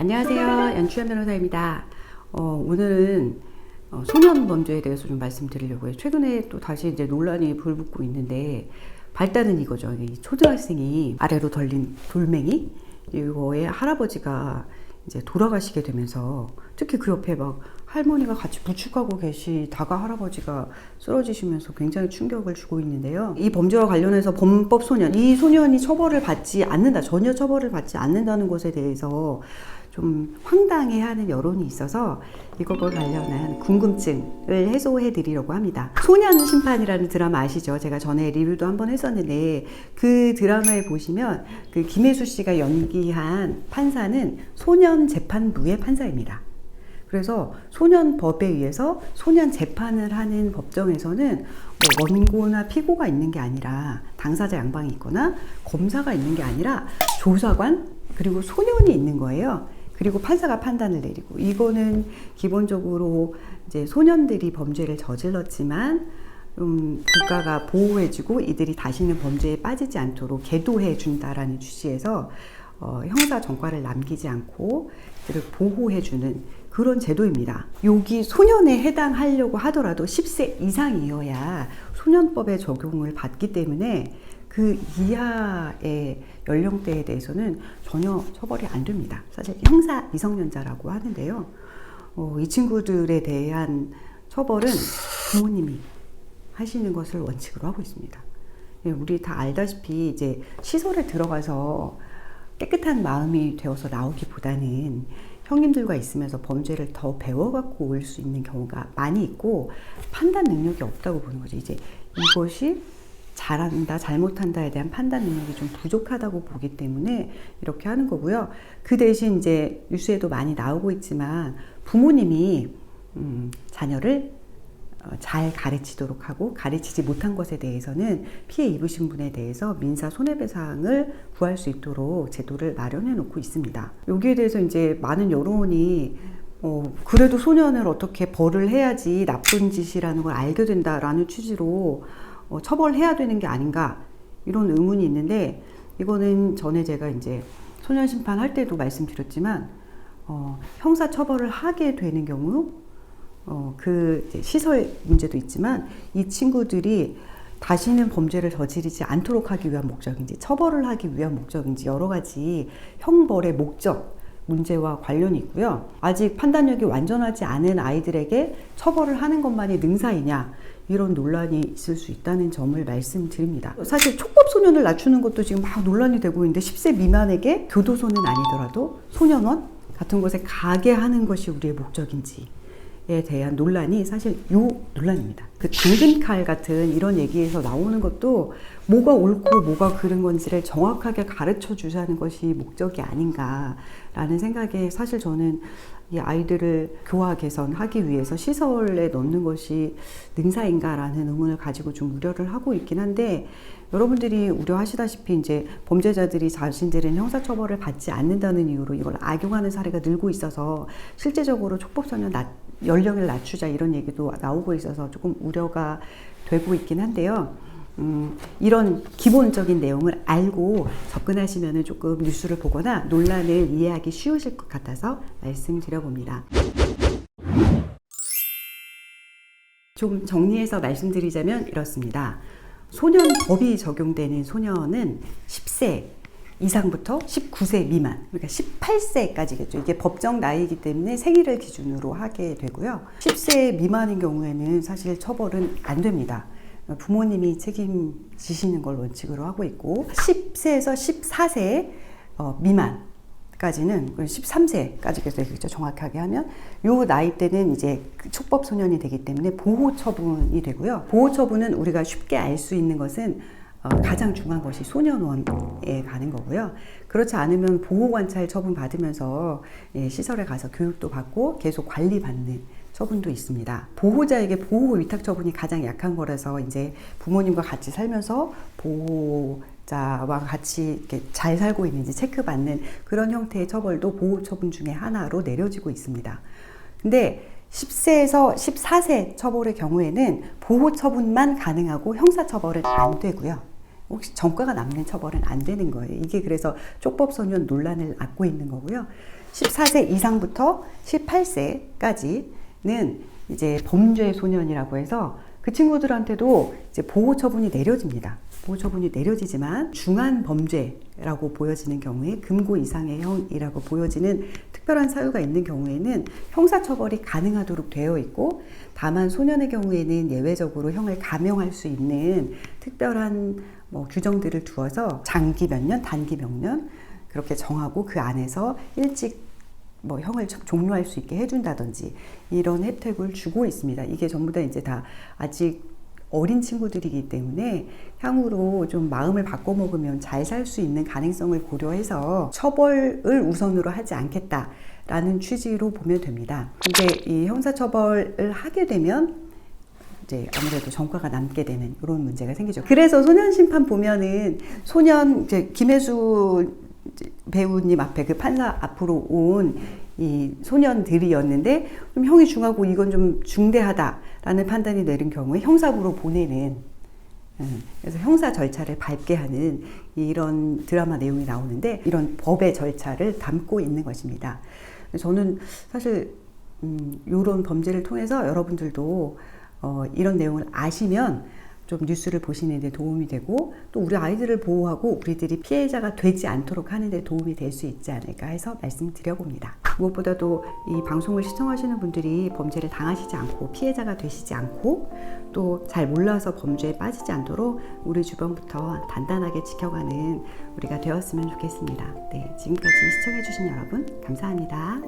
안녕하세요. 연추연 변호사입니다. 오늘은 소년 범죄에 대해서 좀 말씀드리려고요. 최근에 또 다시 이제 논란이 불붙고 있는데, 발단은 이거죠. 이 초등학생이 아래로 덜린 돌멩이, 이거에 할아버지가 이제 돌아가시게 되면서, 특히 그 옆에 막 할머니가 같이 부축하고 계시다가 할아버지가 쓰러지시면서 굉장히 충격을 주고 있는데요. 이 범죄와 관련해서 범법 소년, 이 소년이 처벌을 받지 않는다, 전혀 처벌을 받지 않는다는 것에 대해서 좀 황당해하는 여론이 있어서 이것과 관련한 궁금증을 해소해 드리려고 합니다. 소년 심판이라는 드라마 아시죠? 제가 전에 리뷰도 한번 했었는데, 그 드라마에 보시면 그 김혜수 씨가 연기한 판사는 소년 재판부의 판사입니다. 그래서 소년법에 의해서 소년 재판을 하는 법정에서는 원고나 피고가 있는 게 아니라, 당사자 양방이 있거나 검사가 있는 게 아니라 조사관 그리고 소년이 있는 거예요. 그리고 판사가 판단을 내리고, 이거는 기본적으로 이제 소년들이 범죄를 저질렀지만 국가가 보호해주고 이들이 다시는 범죄에 빠지지 않도록 계도해 준다라는 취지에서 형사 전과를 남기지 않고 이들을 보호해주는 그런 제도입니다. 여기 소년에 해당하려고 하더라도 10세 이상이어야 소년법의 적용을 받기 때문에 그 이하의 연령대에 대해서는 전혀 처벌이 안 됩니다. 사실 형사 미성년자라고 하는데요. 이 친구들에 대한 처벌은 부모님이 하시는 것을 원칙으로 하고 있습니다. 우리 다 알다시피 이제 시설에 들어가서 깨끗한 마음이 되어서 나오기보다는 형님들과 있으면서 범죄를 더 배워갖고 올 수 있는 경우가 많이 있고, 판단 능력이 없다고 보는 거죠. 이제 이것이 잘한다, 잘못한다에 대한 판단 능력이 좀 부족하다고 보기 때문에 이렇게 하는 거고요. 그 대신 이제 뉴스에도 많이 나오고 있지만, 부모님이 자녀를 잘 가르치도록 하고, 가르치지 못한 것에 대해서는 피해 입으신 분에 대해서 민사 손해배상을 구할 수 있도록 제도를 마련해 놓고 있습니다. 여기에 대해서 이제 많은 여론이 그래도 소년을 어떻게 벌을 해야지 나쁜 짓이라는 걸 알게 된다라는 취지로 처벌해야 되는 게 아닌가, 이런 의문이 있는데, 이거는 전에 제가 이제 소년 심판 할 때도 말씀드렸지만, 형사 처벌을 하게 되는 경우 그 시설 문제도 있지만, 이 친구들이 다시는 범죄를 저지르지 않도록 하기 위한 목적인지, 처벌을 하기 위한 목적인지, 여러 가지 형벌의 목적 문제와 관련이 있고요. 아직 판단력이 완전하지 않은 아이들에게 처벌을 하는 것만이 능사이냐, 이런 논란이 있을 수 있다는 점을 말씀드립니다. 사실 촉법 소년을 낮추는 것도 지금 막 논란이 되고 있는데, 10세 미만에게 교도소는 아니더라도 소년원 같은 곳에 가게 하는 것이 우리의 목적인지에 대한 논란이 사실 요 논란입니다. 그 당근칼 같은 이런 얘기에서 나오는 것도 뭐가 옳고 뭐가 그른 건지를 정확하게 가르쳐 주자는 것이 목적이 아닌가라는 생각에, 사실 저는 이 아이들을 교화 개선하기 위해서 시설에 넣는 것이 능사인가라는 의문을 가지고 좀 우려를 하고 있긴 한데, 여러분들이 우려하시다시피 이제 범죄자들이 자신들은 형사처벌을 받지 않는다는 이유로 이걸 악용하는 사례가 늘고 있어서, 실제적으로 촉법소년 연령을 낮추자 이런 얘기도 나오고 있어서 조금 우려가 되고 있긴 한데요. 이런 기본적인 내용을 알고 접근하시면 조금 뉴스를 보거나 논란을 이해하기 쉬우실 것 같아서 말씀드려봅니다. 좀 정리해서 말씀드리자면 이렇습니다. 소년법이 적용되는 소년은 10세 이상부터 19세 미만, 그러니까 18세까지겠죠. 이게 법정 나이이기 때문에 생일을 기준으로 하게 되고요. 10세 미만인 경우에는 사실 처벌은 안 됩니다. 부모님이 책임지시는 걸 원칙으로 하고 있고, 10세에서 14세 미만까지는 13세까지겠죠. 되겠죠. 정확하게 하면 요 나이 때는 이제 촉법 소년이 되기 때문에 보호 처분이 되고요. 보호 처분은 우리가 쉽게 알 수 있는 것은 가장 중요한 것이 소년원에 가는 거고요. 그렇지 않으면 보호관찰 처분 받으면서 시설에 가서 교육도 받고 계속 관리받는 처분도 있습니다. 보호자에게 보호 위탁 처분이 가장 약한 거라서, 이제 부모님과 같이 살면서 보호자와 같이 이렇게 잘 살고 있는지 체크받는 그런 형태의 처벌도 보호 처분 중에 하나로 내려지고 있습니다. 근데 10세에서 14세 처벌의 경우에는 보호 처분만 가능하고 형사 처벌은 안 되고요. 혹시 전과가 남는 처벌은 안 되는 거예요. 이게 그래서 촉법소년 논란을 안고 있는 거고요. 14세 이상부터 18세까지는 이제 범죄 소년이라고 해서 그 친구들한테도 이제 보호 처분이 내려집니다. 보호 처분이 내려지지만 중한 범죄라고 보여지는 경우에 금고 이상의 형이라고 보여지는 특별한 사유가 있는 경우에는 형사처벌이 가능하도록 되어 있고, 다만 소년의 경우에는 예외적으로 형을 감형할 수 있는 특별한 규정들을 두어서 장기 몇 년, 단기 몇 년 그렇게 정하고 그 안에서 일찍 형을 종료할 수 있게 해준다든지 이런 혜택을 주고 있습니다. 이게 전부 다 이제 다 아직 어린 친구들이기 때문에 향후로 좀 마음을 바꿔먹으면 잘 살 수 있는 가능성을 고려해서 처벌을 우선으로 하지 않겠다라는 취지로 보면 됩니다. 이제 이 형사처벌을 하게 되면 이제 아무래도 전과가 남게 되는 이런 문제가 생기죠. 그래서 소년심판 보면은 이제 김혜수 배우님 앞에 그 판사 앞으로 온 이 소년들이었는데 좀 형이 중하고 이건 좀 중대하다라는 판단이 내린 경우에 형사부로 보내는, 그래서 형사 절차를 밟게 하는 이런 드라마 내용이 나오는데 이런 법의 절차를 담고 있는 것입니다. 저는 사실 이런 범죄를 통해서 여러분들도 이런 내용을 아시면 좀 뉴스를 보시는 데 도움이 되고, 또 우리 아이들을 보호하고 우리들이 피해자가 되지 않도록 하는 데 도움이 될 수 있지 않을까 해서 말씀드려봅니다. 무엇보다도 이 방송을 시청하시는 분들이 범죄를 당하시지 않고 피해자가 되시지 않고 또 잘 몰라서 범죄에 빠지지 않도록 우리 주변부터 단단하게 지켜가는 우리가 되었으면 좋겠습니다. 네, 지금까지 시청해주신 여러분 감사합니다.